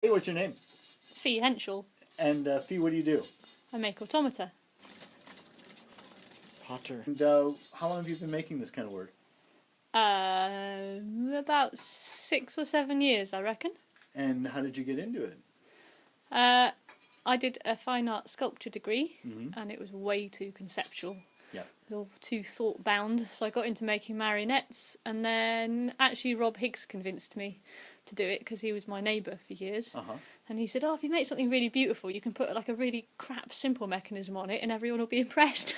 Hey, what's your name? Henshall. And Fee, what do you do? I make automata. Potter. And how long have you been making this kind of work? About 6 or 7 years, I reckon. And how did you get into it? I did a fine art sculpture degree, and it was way too conceptual. Yeah. It was all too thought bound, so I got into making marionettes, and then actually Rob Higgs convinced me to do it because he was my neighbour for years. And he said, "Oh, if you make something really beautiful, you can put like a really crap simple mechanism on it, and everyone will be impressed."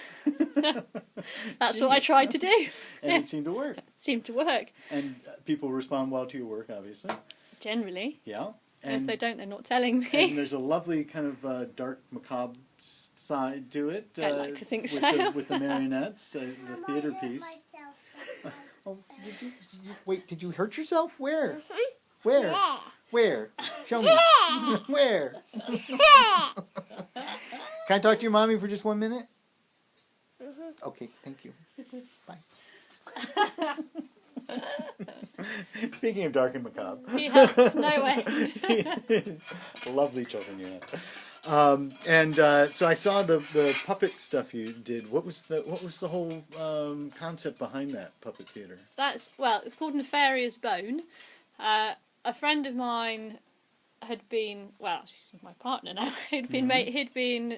That's what I tried to do. And it seemed to work. Seemed to work. And people respond well to your work, obviously. Generally. Yeah. And if they don't, they're not telling me. And there's a lovely kind of dark, macabre side to it. I like to think with so. With the marionettes, the theatre piece. Oh, wait, did you hurt yourself? Where? Where? Where? Show me. Where? Can I talk to your mommy for just 1 minute? Okay, thank you. Bye. Speaking of dark and macabre. He helps no end. Lovely children you have. So I saw the puppet stuff you did. What was the whole concept behind that puppet theatre? It's called Nefarious Bone. A friend of mine had been, she's my partner now, he'd been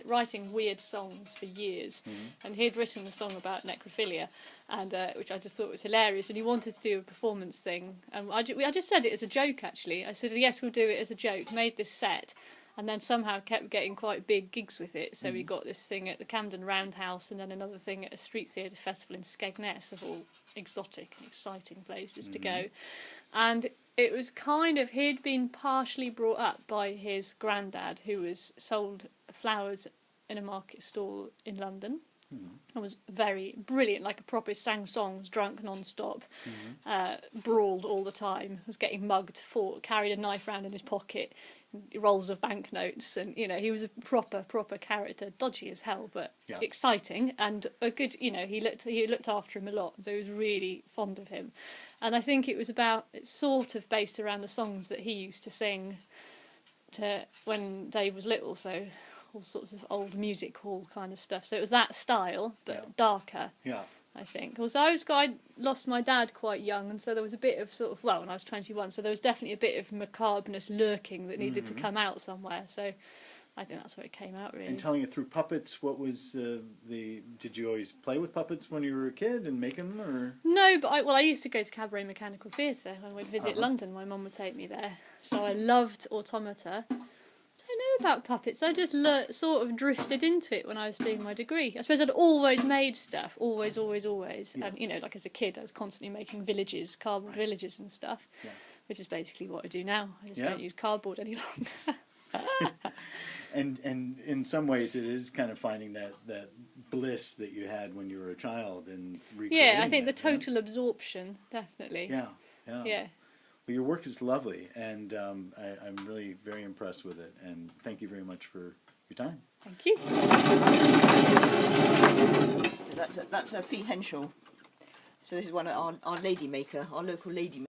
writing weird songs for years, and he'd written the song about necrophilia, and which I just thought was hilarious, and he wanted to do a performance thing, and I just said it as a joke, actually. I said, yes, we'll do it as a joke, made this set, and then somehow kept getting quite big gigs with it, so we got this thing at the Camden Roundhouse, and then another thing at a street theatre festival in Skegness, of all exotic and exciting places to go, and it was kind of, he'd been partially brought up by his granddad, who was sold flowers in a market stall in London, and was very brilliant, like a proper, sang songs, drunk non-stop, brawled all the time, was getting mugged, fought, carried a knife around in his pocket, rolls of banknotes, and he was a proper character, dodgy as hell, but exciting, and a good, he looked after him a lot, so he was really fond of him. And I think it's sort of based around the songs that he used to sing to when Dave was little, so all sorts of old music hall kind of stuff. So it was that style, but darker, I think. Also, I lost my dad quite young, and so there was a bit of sort of, when I was 21, so there was definitely a bit of macabreness lurking that needed to come out somewhere, so I think that's where it came out, really. And telling it through puppets, what was did you always play with puppets when you were a kid and make them, or? No, but I used to go to Cabaret Mechanical Theatre when we'd visit London. My mum would take me there, so I loved automata. I don't know about puppets. I just sort of drifted into it when I was doing my degree. I suppose I'd always made stuff, always. And like as a kid, I was constantly making villages, cardboard villages and stuff, which is basically what I do now. I just don't use cardboard any longer. And in some ways, it is kind of finding that bliss that you had when you were a child and recreating. Yeah, I think the total absorption, definitely. Yeah. Well, your work is lovely, and I'm really very impressed with it. And thank you very much for your time. Thank you. That's a Fee Henshall. So this is one of our lady maker, our local lady maker.